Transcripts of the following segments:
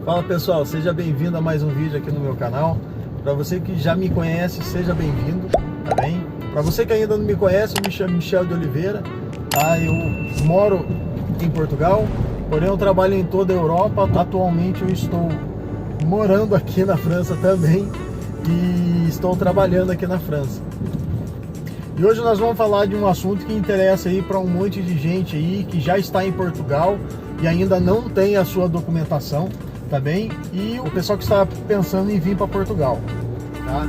Fala pessoal, seja bem-vindo a mais um vídeo aqui no meu canal. Para você que já me conhece, seja bem-vindo, tá bem? Para você que ainda não me conhece, eu me chamo Michel de Oliveira, tá? Eu moro em Portugal, porém eu trabalho em toda a Europa. Atualmente eu estou morando aqui na França também e estou trabalhando aqui na França. E hoje nós vamos falar de um assunto que interessa aí para um monte de gente aí que já está em Portugal e ainda não tem a sua documentação, tá bem? E o pessoal que está pensando em vir para Portugal, tá?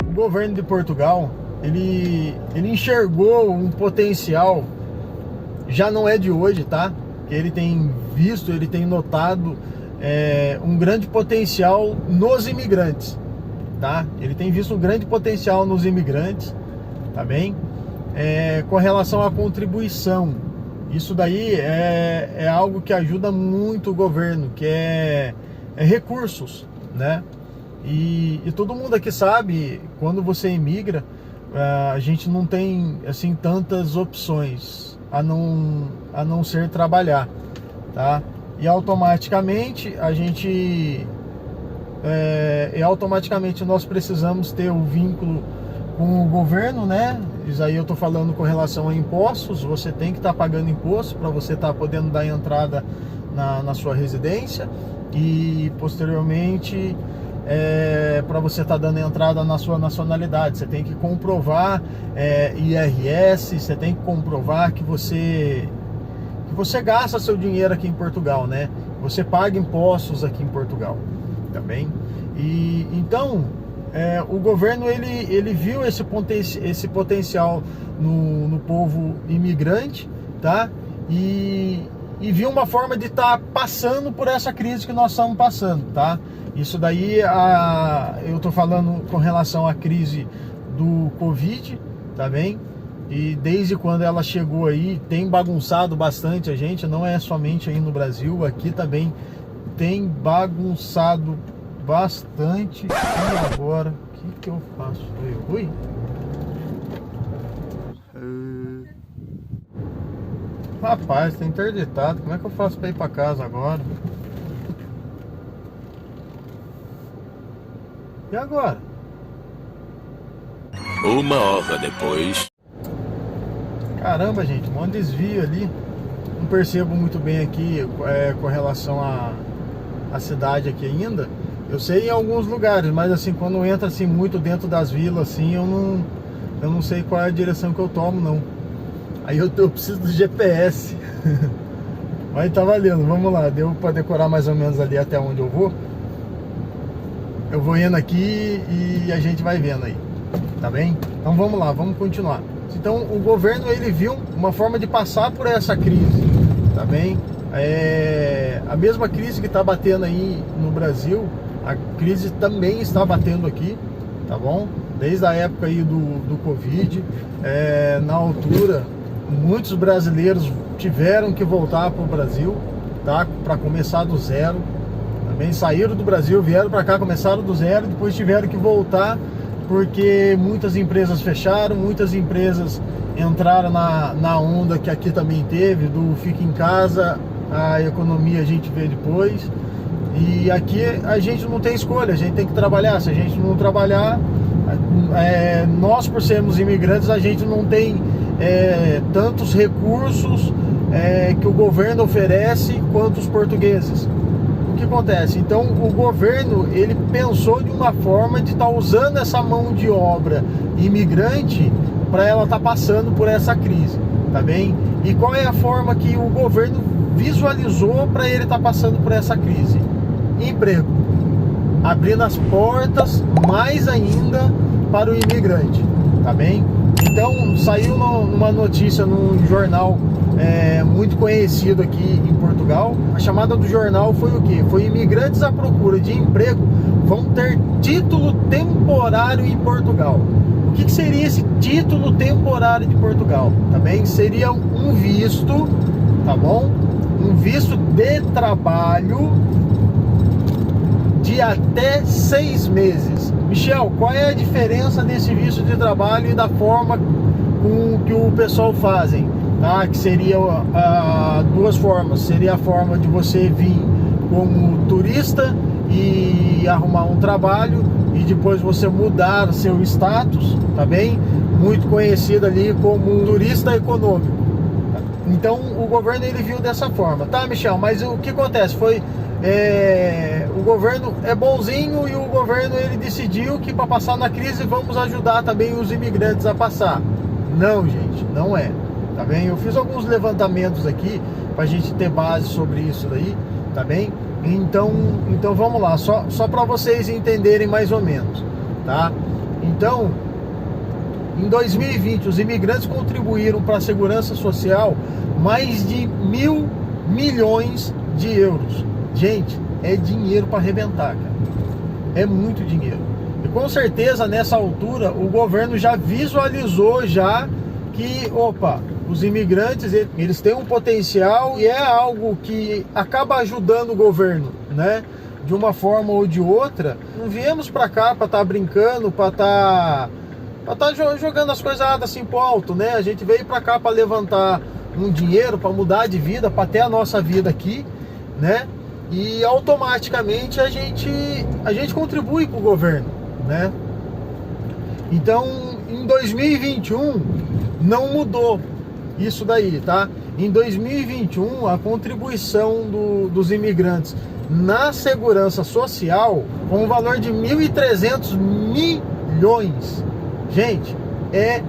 O governo de Portugal, ele enxergou um potencial, já não é de hoje, tá? Ele tem visto, ele tem notado um grande potencial nos imigrantes, tá? Ele tem visto um grande potencial nos imigrantes, tá bem? Com relação à contribuição, isso daí é algo que ajuda muito o governo, que é recursos, né? E todo mundo aqui sabe, quando você imigra, a gente não tem assim tantas opções a não ser trabalhar, tá? E automaticamente automaticamente nós precisamos ter um vínculo com o governo, né? Isso aí eu tô falando com relação a impostos. Você tem que estar pagando imposto para você estar podendo dar entrada na sua residência e posteriormente para você estar dando entrada na sua nacionalidade. Você tem que comprovar IRS, você tem que comprovar que você gasta seu dinheiro aqui em Portugal, né? Você paga impostos aqui em Portugal, tá bem? E então o governo ele viu esse potencial no povo imigrante, tá? E viu uma forma de estar passando por essa crise que nós estamos passando, tá? Isso daí eu tô falando com relação à crise do Covid, tá bem? E desde quando ela chegou aí, tem bagunçado bastante a gente, não é somente aí no Brasil, aqui também tem bagunçado bastante. E agora, o que eu faço? Oi? Rapaz, tá interditado, como é que eu faço pra ir pra casa agora? E agora? Uma hora depois. Caramba, gente, um desvio ali. Não percebo muito bem aqui com relação à cidade aqui ainda. Eu sei em alguns lugares, mas assim, quando entra assim muito dentro das vilas, assim, eu não sei qual é a direção que eu tomo, não. Aí eu preciso do GPS. Mas tá valendo, vamos lá. Deu pra decorar mais ou menos ali até onde eu vou. Eu vou indo aqui e a gente vai vendo aí, tá bem? Então vamos lá, vamos continuar. Então o governo ele viu uma forma de passar por essa crise, tá bem? A mesma crise que está batendo aí no Brasil, a crise também está batendo aqui, tá bom? Desde a época aí do Covid, na altura, muitos brasileiros tiveram que voltar para o Brasil, tá? Para começar do zero. Também saíram do Brasil, vieram para cá, começaram do zero, depois tiveram que voltar porque muitas empresas fecharam, muitas empresas entraram na onda que aqui também teve, do fica em casa, a economia a gente vê depois. E aqui a gente não tem escolha, a gente tem que trabalhar. Se a gente não trabalhar, nós por sermos imigrantes, a gente não tem tantos recursos que o governo oferece quanto os portugueses. O que acontece? Então o governo ele pensou de uma forma de estar usando essa mão de obra imigrante para ela estar passando por essa crise, tá bem? E qual é a forma que o governo visualizou para ele estar passando por essa crise? Emprego, abrindo as portas mais ainda para o imigrante, tá bem? Então saiu uma notícia num jornal muito conhecido aqui em Portugal. A chamada do jornal foi o quê? Foi: imigrantes à procura de emprego vão ter título temporário em Portugal. O que seria esse título temporário de Portugal? Tá bem? Seria um visto, tá bom? Um visto de trabalho de até 6 meses. Michel, qual é a diferença desse visto de trabalho e da forma com que o pessoal fazem? Tá? Que seria duas formas. Seria a forma de você vir como turista e arrumar um trabalho e depois você mudar seu status, tá bem? Muito conhecido ali como turista econômico. Então o governo ele viu dessa forma, tá, Michel? Mas o que acontece foi o governo é bonzinho e o governo ele decidiu que para passar na crise vamos ajudar também os imigrantes a passar. Não, gente, não é, tá bem? Eu fiz alguns levantamentos aqui pra gente ter base sobre isso daí, tá bem? Então vamos lá, só para vocês entenderem mais ou menos, tá? Então, em 2020, os imigrantes contribuíram para a segurança social mais de 1.000 milhões de euros. Gente, é dinheiro para arrebentar, cara. É muito dinheiro. E com certeza, nessa altura, o governo já visualizou já que, os imigrantes, eles têm um potencial e é algo que acaba ajudando o governo, né? De uma forma ou de outra. Não viemos para cá para estar brincando, para estar jogando as coisas assim pro alto, né? A gente veio para cá para levantar um dinheiro, para mudar de vida, para ter a nossa vida aqui, né? E automaticamente a gente contribui para o governo, né? Então, em 2021 não mudou isso daí, tá? Em 2021 a contribuição dos imigrantes na segurança social com um valor de 1.300 milhões. Gente, é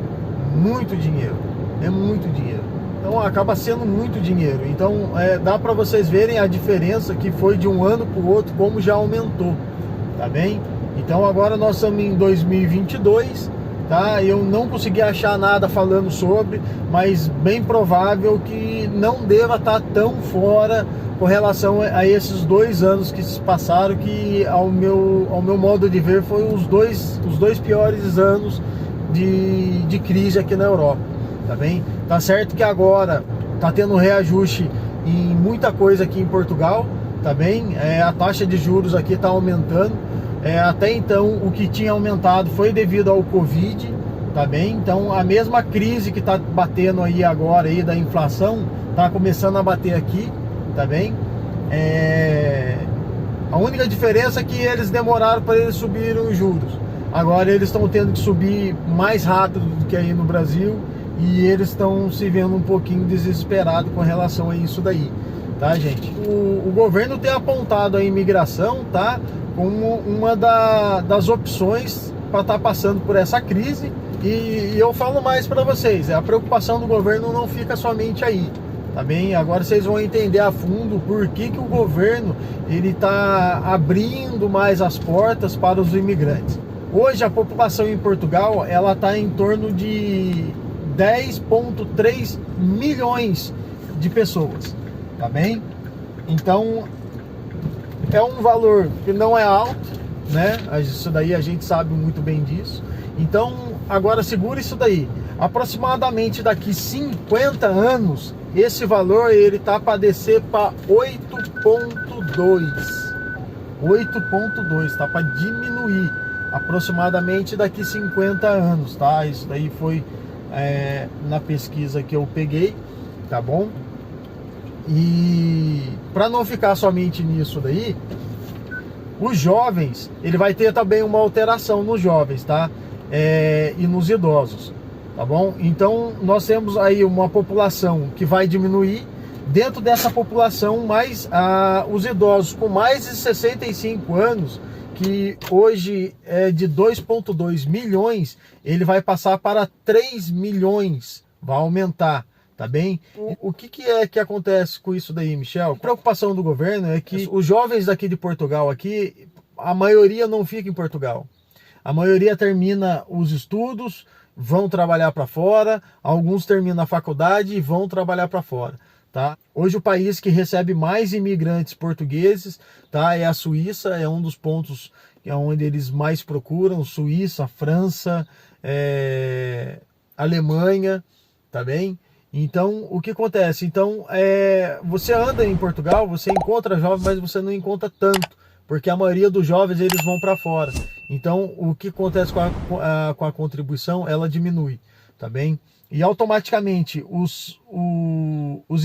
muito dinheiro, é muito dinheiro. Então acaba sendo muito dinheiro. Então dá para vocês verem a diferença que foi de um ano para o outro, como já aumentou, tá bem? Então agora nós estamos em 2022, tá? Eu não consegui achar nada falando sobre, mas bem provável que não deva estar tão fora com relação a esses 2 anos que se passaram, que ao meu modo de ver foi os dois piores anos de crise aqui na Europa, tá bem? Tá certo que agora tá tendo reajuste em muita coisa aqui em Portugal, tá bem? A taxa de juros aqui tá aumentando. Até então o que tinha aumentado foi devido ao Covid, tá bem? Então a mesma crise que tá batendo aí agora aí da inflação tá começando a bater aqui, tá bem? A única diferença é que eles demoraram para eles subirem os juros. Agora eles estão tendo que subir mais rápido do que aí no Brasil e eles estão se vendo um pouquinho desesperados com relação a isso daí, tá, gente? O governo tem apontado a imigração, tá, como uma das opções para estar passando por essa crise. E eu falo mais para vocês, a preocupação do governo não fica somente aí, tá bem? Agora vocês vão entender a fundo por que o governo ele tá abrindo mais as portas para os imigrantes. Hoje a população em Portugal ela está em torno de 10,3 milhões de pessoas, tá bem? Então é um valor que não é alto, né? Isso daí a gente sabe muito bem disso. Então agora segura isso daí. Aproximadamente daqui 50 anos esse valor ele tá para descer para 8,2, tá para diminuir aproximadamente daqui 50 anos, tá? Isso daí foi na pesquisa que eu peguei, tá bom? E para não ficar somente nisso daí, os jovens, ele vai ter também uma alteração nos jovens, tá? E nos idosos, tá bom? Então nós temos aí uma população que vai diminuir. Dentro dessa população, mais os idosos com mais de 65 anos, que hoje é de 2,2 milhões, ele vai passar para 3 milhões, vai aumentar, tá bem? O que é que acontece com isso daí, Michel? A preocupação do governo é que os jovens daqui de Portugal, aqui, a maioria não fica em Portugal. A maioria termina os estudos, vão trabalhar para fora, alguns terminam a faculdade e vão trabalhar para fora, tá? Hoje o país que recebe mais imigrantes portugueses, tá, é a Suíça, é um dos pontos onde eles mais procuram, Suíça, França, Alemanha, tá bem? Então, o que acontece? Então, você anda em Portugal, você encontra jovens, mas você não encontra tanto, porque a maioria dos jovens eles vão para fora. Então, o que acontece com a contribuição? Ela diminui, tá bem? E automaticamente os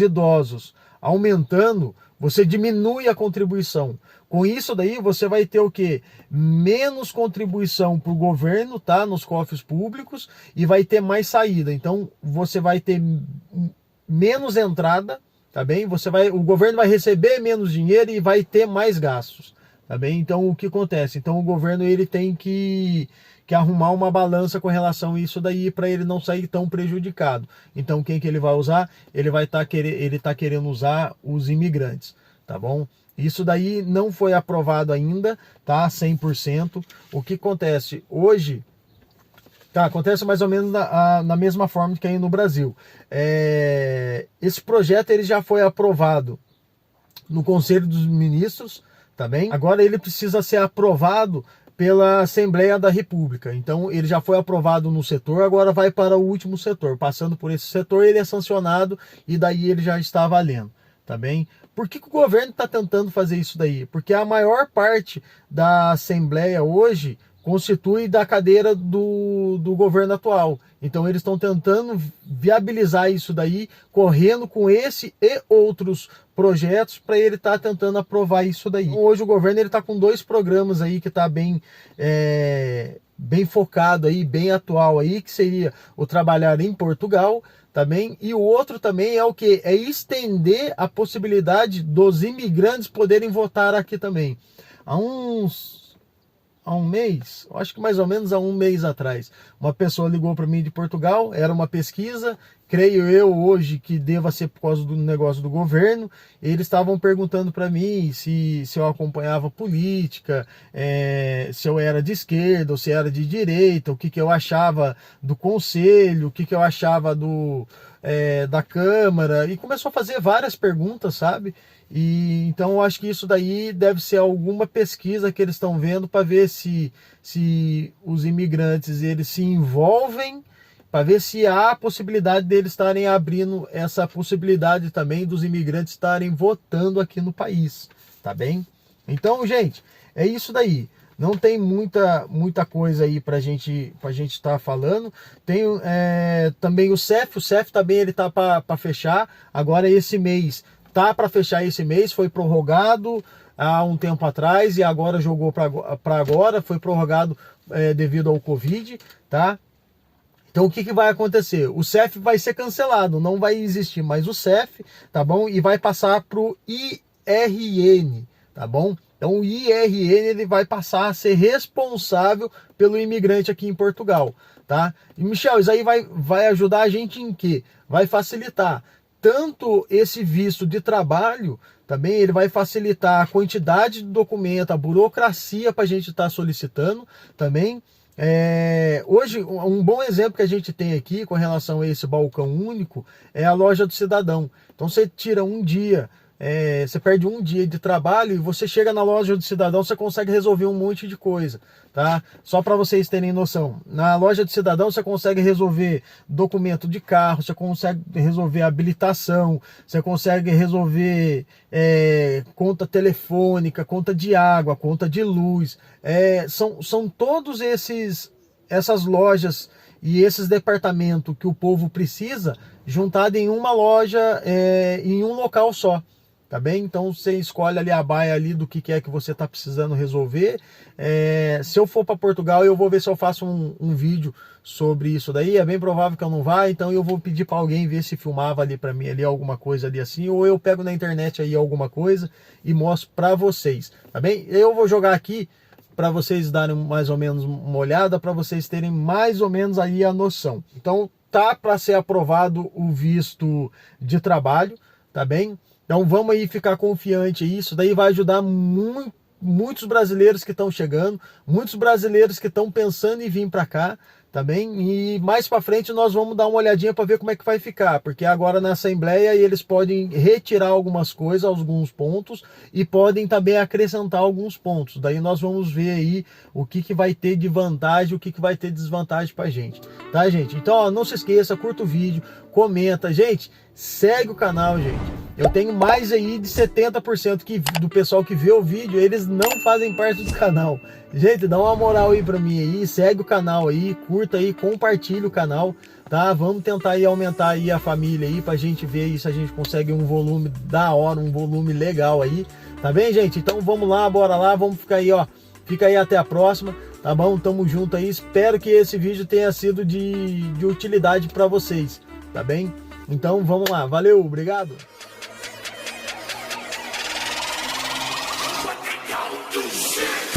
idosos aumentando, você diminui a contribuição. Com isso daí, você vai ter o quê? Menos contribuição para o governo, tá? Nos cofres públicos, e vai ter mais saída. Então, você vai ter menos entrada, tá bem? O governo vai receber menos dinheiro e vai ter mais gastos, tá bem? Então, o que acontece? Então, o governo ele tem que arrumar uma balança com relação a isso daí para ele não sair tão prejudicado. Então, quem que ele vai usar? Ele vai tá querendo usar os imigrantes, tá bom? Isso daí não foi aprovado ainda, tá? 100%. O que acontece hoje? Tá, acontece mais ou menos na mesma forma que aí no Brasil. Esse projeto ele já foi aprovado no Conselho dos Ministros, tá bem? Agora ele precisa ser aprovado pela Assembleia da República. Então ele já foi aprovado no setor, agora vai para o último setor. Passando por esse setor, ele é sancionado e daí ele já está valendo, tá bem? Por que o governo está tentando fazer isso daí? Porque a maior parte da Assembleia hoje constitui da cadeira do governo atual. Então eles estão tentando viabilizar isso daí, correndo com esse e outros projetos para ele estar tentando aprovar isso daí. Hoje o governo está com 2 programas aí que está bem focado aí, bem atual aí, que seria o Trabalhar em Portugal, também, e o outro também é o que? É estender a possibilidade dos imigrantes poderem votar aqui também. Há um mês, acho que mais ou menos há um mês atrás, uma pessoa ligou para mim de Portugal, era uma pesquisa, creio eu hoje que deva ser por causa do negócio do governo. Eles estavam perguntando para mim se eu acompanhava política, se eu era de esquerda ou se era de direita, o que eu achava do conselho, o que eu achava da Câmara, e começou a fazer várias perguntas, sabe? E então eu acho que isso daí deve ser alguma pesquisa que eles estão vendo para ver se os imigrantes eles se envolvem, para ver se há a possibilidade deles estarem abrindo essa possibilidade também dos imigrantes estarem votando aqui no país, tá bem? Então, gente, é isso daí. Não tem muita coisa aí pra gente estar falando. Tem também o CEF também ele tá para fechar. Agora esse mês tá para fechar esse mês, foi prorrogado há um tempo atrás e agora jogou para agora, foi prorrogado devido ao Covid, tá? Então o que vai acontecer? O CEF vai ser cancelado, não vai existir mais o CEF, tá bom? E vai passar para o IRN, tá bom? Então o IRN ele vai passar a ser responsável pelo imigrante aqui em Portugal, tá? E Michel, isso aí vai ajudar a gente em quê? Vai facilitar tanto esse visto de trabalho, também ele vai facilitar a quantidade de documento, a burocracia para a gente estar solicitando também. Hoje, um bom exemplo que a gente tem aqui com relação a esse balcão único é a loja do cidadão. Então você tira um dia, você perde um dia de trabalho e você chega na loja do cidadão, você consegue resolver um monte de coisa, tá? Só para vocês terem noção, na loja do cidadão você consegue resolver documento de carro, você consegue resolver habilitação, você consegue resolver conta telefônica, conta de água, conta de luz, são todos essas lojas e esses departamentos que o povo precisa juntado em uma loja, em um local só. Tá bem? Então você escolhe ali a baia ali do que é que você está precisando resolver. Se eu for para Portugal, eu vou ver se eu faço um vídeo sobre isso daí. É bem provável que eu não vá, então eu vou pedir para alguém ver se filmava ali para mim ali alguma coisa ali assim, ou eu pego na internet aí alguma coisa e mostro para vocês, tá bem? Eu vou jogar aqui para vocês darem mais ou menos uma olhada, para vocês terem mais ou menos aí a noção. Então tá para ser aprovado o visto de trabalho, tá bem? Então vamos aí ficar confiante, isso daí vai ajudar muitos brasileiros que estão chegando, muitos brasileiros que estão pensando em vir para cá, tá bem? E mais para frente nós vamos dar uma olhadinha para ver como é que vai ficar, porque agora na Assembleia eles podem retirar algumas coisas, alguns pontos, e podem também acrescentar alguns pontos. Daí nós vamos ver aí o que vai ter de vantagem, o que vai ter de desvantagem para gente, tá, gente? Então ó, não se esqueça, curta o vídeo, comenta. Gente, segue o canal, gente. Eu tenho mais aí de 70% do pessoal que vê o vídeo, eles não fazem parte do canal. Gente, dá uma moral aí pra mim aí, segue o canal aí, curta aí, compartilha o canal, tá? Vamos tentar aí aumentar aí a família aí, pra gente ver aí se a gente consegue um volume da hora, um volume legal aí, tá bem, gente? Então vamos lá, bora lá, vamos ficar aí, ó. Fica aí até a próxima, tá bom? Tamo junto aí, espero que esse vídeo tenha sido de utilidade pra vocês, tá bem? Então vamos lá, valeu, obrigado! do shit.